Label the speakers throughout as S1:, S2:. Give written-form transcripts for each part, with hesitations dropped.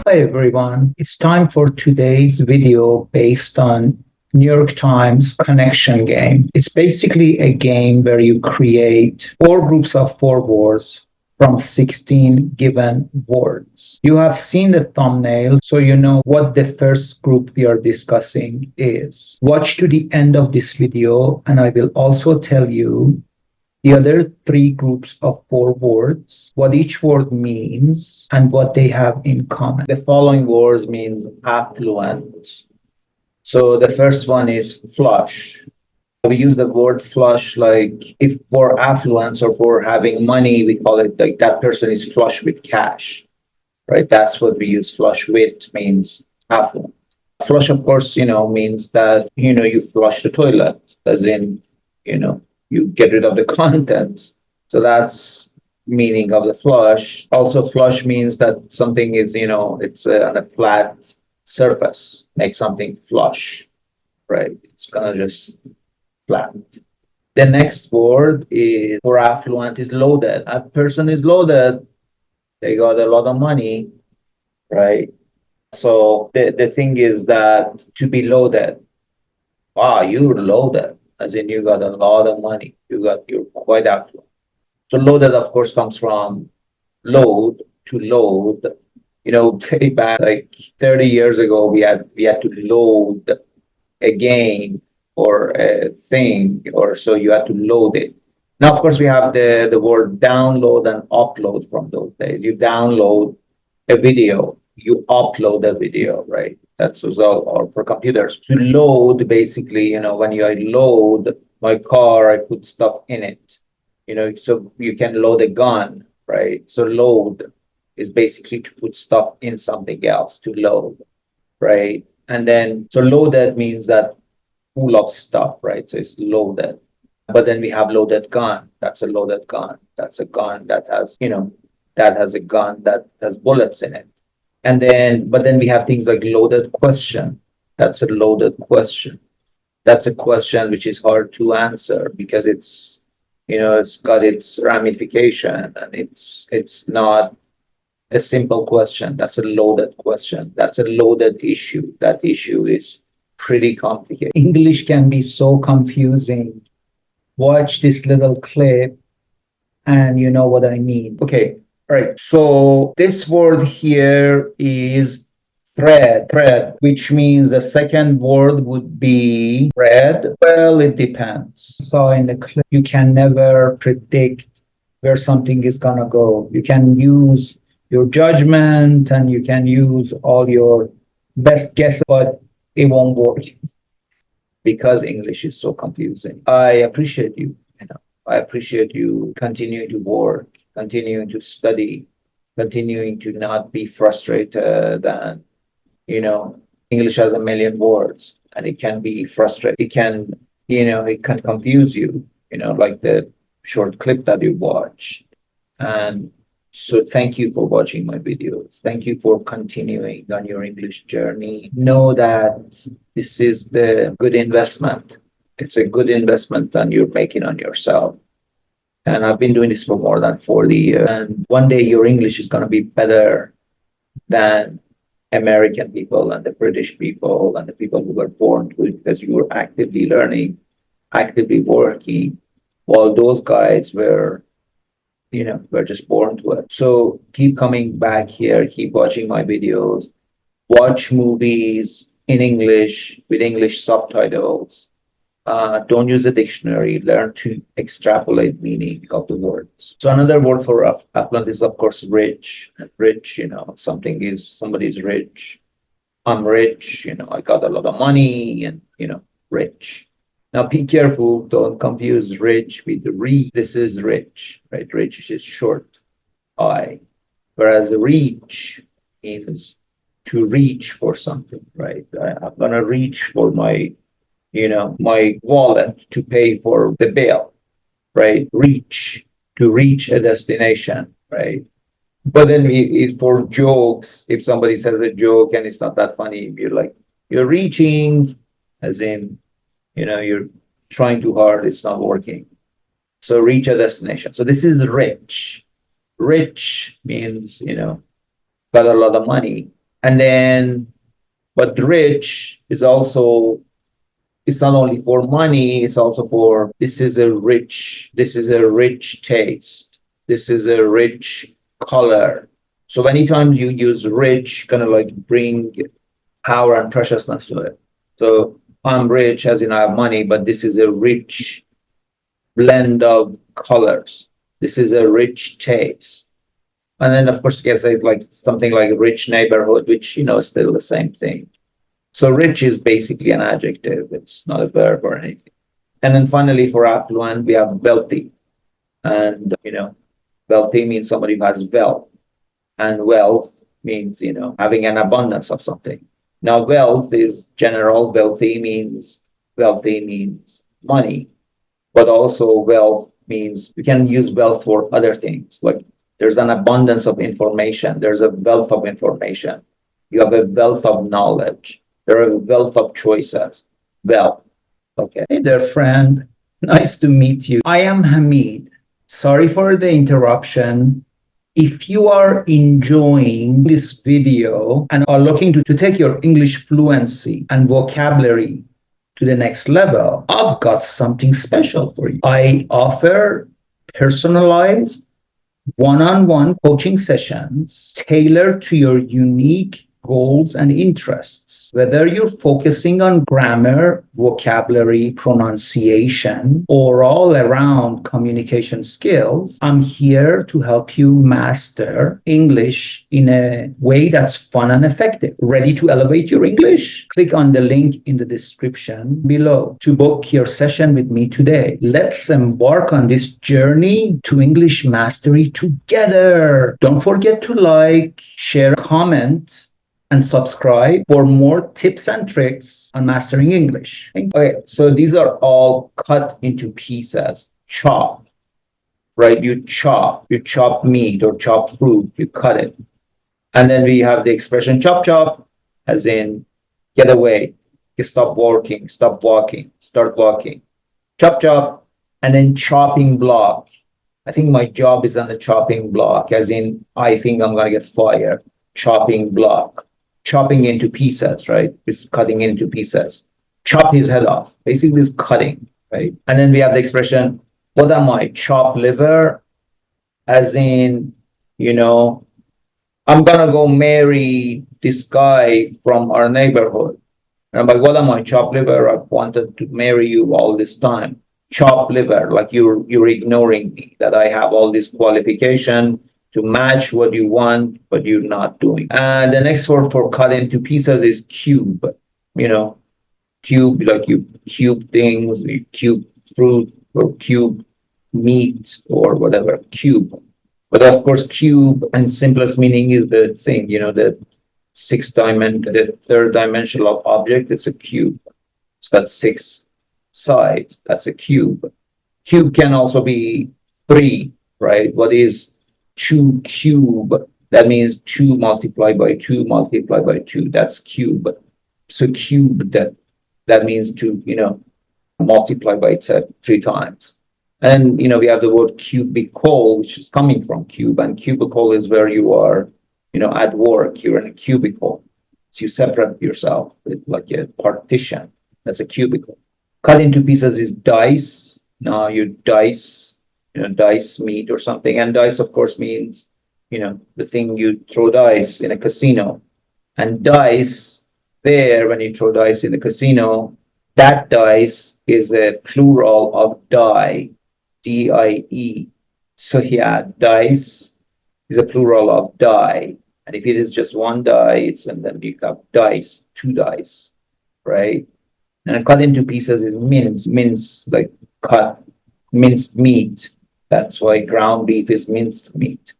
S1: Hi everyone. It's time for today's video based on New York Times connection game. It's basically a game where you create four groups of four words from 16 given words. You have seen the thumbnail, so you know what the first group we are discussing is. Watch to the end of this video, and I will also tell you the other three groups of four words, what each word means, and what they have in common. The following words means affluent. So the first one is flush. We use the word flush like if for affluence or for having money, we call it like that person is flush with cash, right? That's what we use flush with means affluent. Flush, of course, means that, you flush the toilet, as in, you get rid of the contents. So that's meaning of the flush. Also, flush means that something is, it's on a flat surface, make something flush, right? It's gonna just flat. The next word is for affluent is loaded. A person is loaded, they got a lot of money, right? So the thing is that to be loaded, wow, you're loaded, as in you got a lot of money. You're quite affluent. So loaded, of course, comes from load to load. Way back like 30 years ago, we had to load a game or a thing, or so you had to load it. Now, of course, we have the word download and upload from those days. You download a video, you upload a video, right? That's all, or for computers. To load, basically, when I load my car, I put stuff in it, so you can load a gun, right? So load is basically to put stuff in something else, to load, right? And then, so loaded means that full of stuff, right? So it's loaded. But then we have loaded gun. That's a loaded gun. That's a gun that has, that has a gun that has bullets in it. But then we have things like loaded question. That's a loaded question. That's a question which is hard to answer because it's got its ramification and it's not a simple question. That's a loaded question. That's a loaded issue. That issue is pretty complicated. English can be so confusing. Watch this little clip and you know what I mean. Okay, all right. So this word here is thread, which means the second word would be thread. Well, it depends. So in the clip, you can never predict where something is gonna go. You can use your judgment and you can use all your best guess, but it won't work because English is so confusing. I appreciate you. I appreciate you continuing to work, continuing to study, continuing to not be frustrated. And, English has a million words and it can be frustrating. It can confuse you, like the short clip that you watched. And so thank you for watching my videos. Thank you for continuing on your English journey. Know that this is the good investment. It's a good investment that you're making on yourself. And I've been doing this for more than 40 years. And one day your English is going to be better than American people and the British people and the people who were born to it because you were actively learning, actively working, while those guys were just born to it. So keep coming back here, keep watching my videos, watch movies in English with English subtitles. Don't use a dictionary. Learn to extrapolate meaning of the words. So another word for affluent is, of course, rich. And rich, somebody's rich. I'm rich. I got a lot of money, and rich. Now be careful. Don't confuse rich with rich. This is rich, right? Rich is short, I. Whereas reach means to reach for something, right? I'm gonna reach for my wallet to pay for the bill, right? Reach, to reach a destination, right? But then for jokes, if somebody says a joke and it's not that funny, you're reaching, as in, you're trying too hard, it's not working. So reach a destination. So this is rich. Rich means, got a lot of money. And then, but rich is also, it's not only for money, it's also for, this is a rich taste. This is a rich color. So anytime you use rich, kind of like bring power and preciousness to it. So I'm rich as in I have money, but this is a rich blend of colors. This is a rich taste. And then of course you can say like something like a rich neighborhood, which is still the same thing. So rich is basically an adjective. It's not a verb or anything. And then finally for affluent, we have wealthy. And wealthy means somebody who has wealth. And wealth means, having an abundance of something. Now wealth is general. Wealthy means money. But also wealth means you can use wealth for other things. Like there's an abundance of information. There's a wealth of information. You have a wealth of knowledge. There are a wealth of choices. Wealth. Okay. Hey there, friend. Nice to meet you. I am Hamid. Sorry for the interruption. If you are enjoying this video and are looking to take your English fluency and vocabulary to the next level, I've got something special for you. I offer personalized one-on-one coaching sessions tailored to your unique goals and interests. Whether you're focusing on grammar, vocabulary, pronunciation, or all around communication skills, I'm here to help you master English in a way that's fun and effective. Ready to elevate your English? Click on the link in the description below to book your session with me today. Let's embark on this journey to English mastery together. Don't forget to like, share, comment, and subscribe for more tips and tricks on mastering English. Okay, so these are all cut into pieces. Chop, right? You chop meat or chop fruit, you cut it. And then we have the expression chop chop, as in get away, stop working, stop walking, start walking. Chop chop, and then chopping block. I think my job is on the chopping block, as in I think I'm gonna get fired. Chopping block. Chopping into pieces, right? It's cutting into pieces. Chop his head off. Basically, it's cutting, right? And then we have the expression, what am I? Chop liver, as in, I'm gonna go marry this guy from our neighborhood. And I'm like, what am I? Chop liver? I've wanted to marry you all this time. Chop liver, like you're ignoring me, that I have all this qualification to match what you want, but you're not doing. And the next word for cut into pieces is cube. Cube, like you cube things, you cube fruit or cube meat or whatever, cube. But of course, cube and simplest meaning is the thing, the the third dimensional object is a cube. It's got 6 sides. That's a cube. Cube can also be 3, right? What is 2 cube? That means 2 multiplied by 2 multiplied by 2. That's cube. So cube, that means to multiply by itself 3 times. And we have the word cubicle, which is coming from cube, and cubicle is where you are at work. You're in a cubicle, so you separate yourself with like a partition. That's a cubicle. Cut into pieces is dice. Now you dice dice meat or something. And dice, of course, means, the thing you throw dice in a casino. And dice, when you throw dice in a casino, that dice is a plural of die, D-I-E. So yeah, dice is a plural of die. And if it is just 1 die, and then you have dice, 2 dice, right? And cut into pieces is mince, like cut, minced meat. That's why ground beef is minced meat.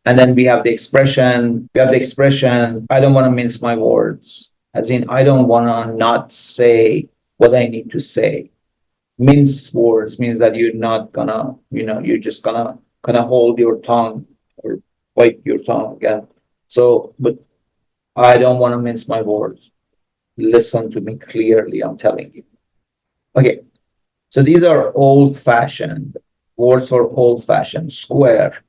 S1: And then we have the expression, I don't want to mince my words. As in, I don't want to not say what I need to say. Mince words means that you're not gonna, you're just gonna hold your tongue or bite your tongue again. So, but I don't want to mince my words. Listen to me clearly, I'm telling you. Okay, so these are old-fashioned words for old-fashioned. Square.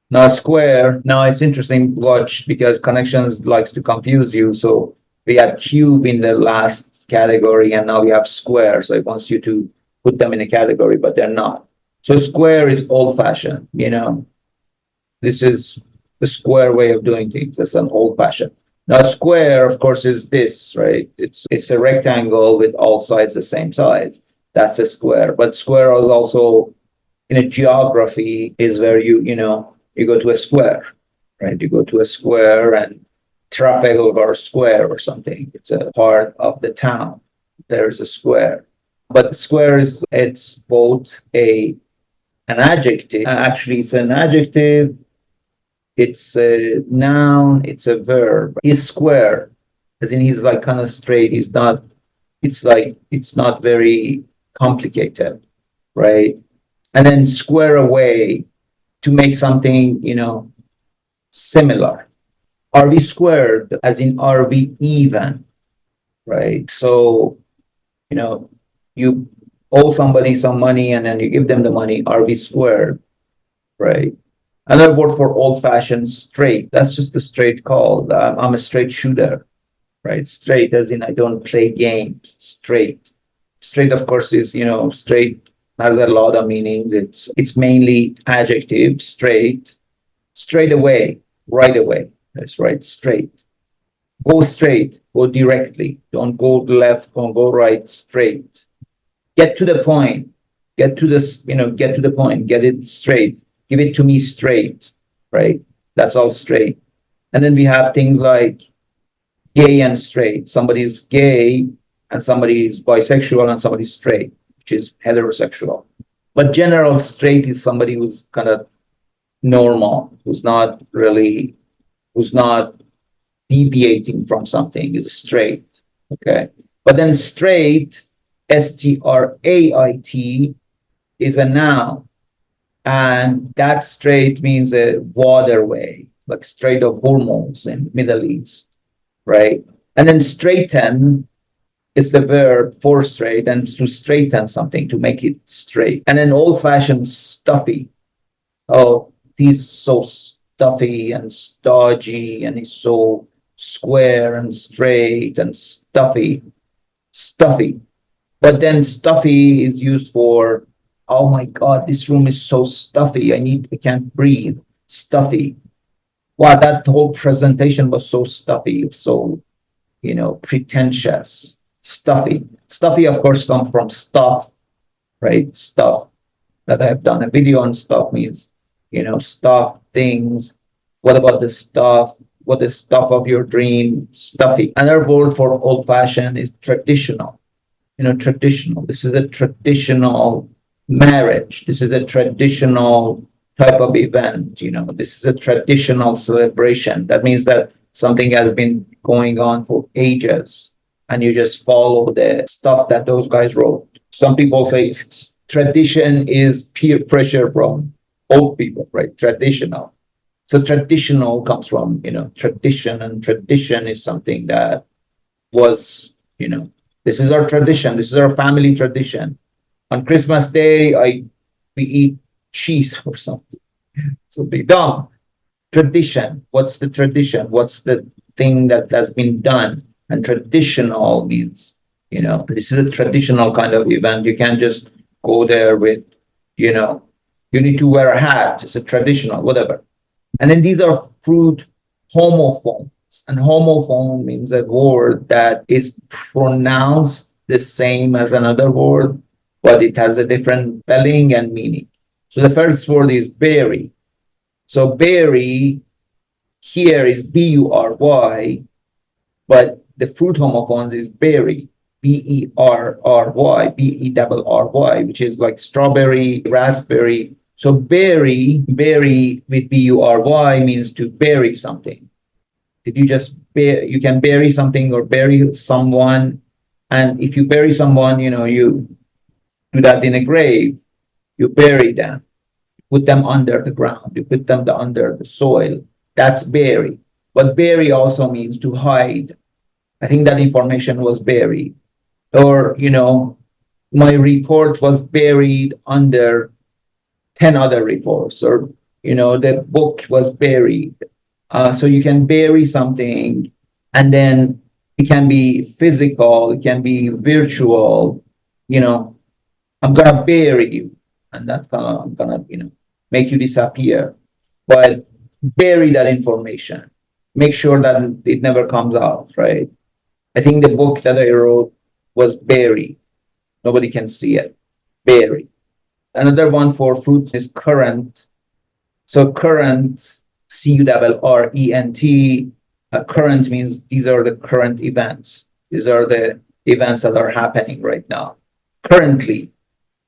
S1: Now square, now it's interesting watch because connections likes to confuse you. So we had cube in the last category and now we have square. So it wants you to put them in a category, but they're not. So square is old fashioned, this is the square way of doing things. That's an old fashioned. Now square, of course, is this, right? It's a rectangle with all sides the same size. That's a square. But square is also in a geography is where you go to a square, right? You go to a square and Trafalgar Square or something. It's a part of the town. There's a square. But square it's both an adjective. Actually, it's an adjective, it's a noun, it's a verb. He's square, as in he's like kind of straight. It's not very complicated, right? And then square away to make something, similar. Are we squared, as in are we even, right? So, you owe somebody some money and then you give them the money. Are we squared, right? Another word for old fashioned, straight. That's just a straight call. I'm a straight shooter, right? Straight, as in I don't play games. Straight. Straight, of course, is, straight has a lot of meanings. It's mainly adjective, straight, straight away, right away. That's right, straight. Go straight, go directly. Don't go left, don't go right, straight. Get to the point. Get to this, get to the point, get it straight. Give it to me straight, right? That's all straight. And then we have things like gay and straight. Somebody's gay and somebody's bisexual and somebody's straight, which is heterosexual. But general straight is somebody who's kind of normal, who's not deviating from something, is straight. Okay. But then straight, STRAIT, is a noun. And that straight means a waterway, like Strait of Hormuz in the Middle East, right? And then straighten is the verb for straight, and to straighten something, to make it straight. And then old-fashioned, stuffy. Oh, he's so stuffy and stodgy, and he's so square and straight and stuffy. Stuffy. But then stuffy is used for, oh my God, this room is so stuffy. I can't breathe. Stuffy. Wow, that whole presentation was so stuffy, so, pretentious. Stuffy. Stuffy, of course, comes from stuff, right? Stuff. That I've done a video on stuff means, stuff, things. What about the stuff? What is stuff of your dream? Stuffy. Another word for old fashioned is traditional. Traditional. This is a traditional marriage. This is a traditional type of event. This is a traditional celebration. That means that something has been going on for ages and you just follow the stuff that those guys wrote. Some people say tradition is peer pressure from old people, right? Traditional. So traditional comes from, tradition, and tradition is something that was, this is our tradition. This is our family tradition. On Christmas Day, we eat cheese or something. So be dumb. Tradition. What's the tradition? What's the thing that has been done? And traditional means, this is a traditional kind of event. You can't just go there with, you need to wear a hat. It's a traditional, whatever. And then these are fruit homophones. And homophone means a word that is pronounced the same as another word, but it has a different spelling and meaning. So the first word is berry. So berry here is Bury, but the fruit homophones is berry, Berry, Berry, which is like strawberry, raspberry. So berry with Bury means to bury something. Did you just you can bury something or bury someone, and if you bury someone, you do that in a grave. You bury them, put them under the ground, you put them under the soil. That's bury. But bury also means to hide. I think that information was buried. Or, my report was buried under 10 other reports. Or, The book was buried. So you can bury something, and then it can be physical, it can be virtual. I'm gonna bury you, and I'm gonna make you disappear. But bury that information. Make sure that it never comes out, right? I think the book that I wrote was buried. Nobody can see it. Buried. Another one for fruit is current. So current, current, current means these are the current events. These are the events that are happening right now. Currently,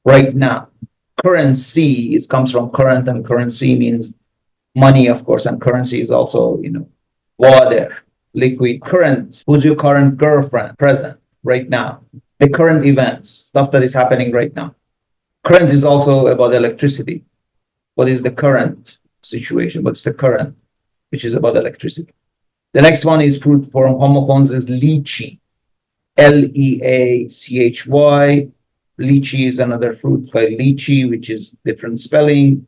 S1: right now. Currency comes from current, and currency means money, of course, and currency is also, water, liquid. Current, who's your current girlfriend? Present, right now. The current events, stuff that is happening right now. Current is also about electricity. What is the current situation? What's the current, which is about electricity? The next one is fruit form homophones is lychee. Leachy. Lychee is another fruit called lychee, which is different spelling.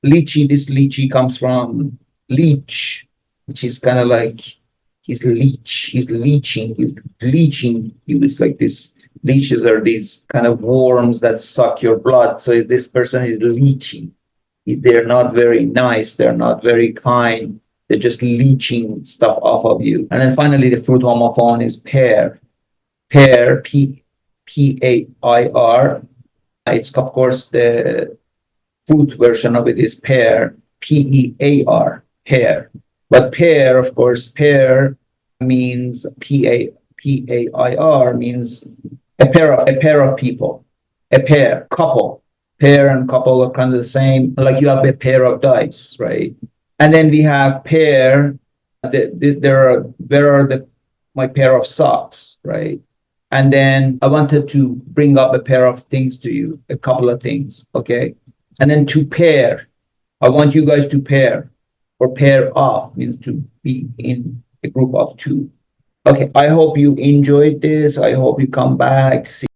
S1: Lychee, this lychee comes from leech, which is kind of like he's leeching. It's like this. Leeches are these kind of worms that suck your blood. So this person is leeching. They're not very nice. They're not very kind. They're just leeching stuff off of you. And then finally, the fruit homophone is pear. Pear, Pair. It's, of course, the fruit version of it is pear, Pear, pear. But pear, of course, pear means Pair means a pair of people, a pair, couple. Pair and couple are kind of the same. Like you have a pair of dice, right? And then we have pair. Where are my pair of socks, right? And then I wanted to bring up a pair of things to you, a couple of things, okay? And then to pair, I want you guys to pair, or pair off means to be in a group of two. Okay, I hope you enjoyed this. I hope you come back. See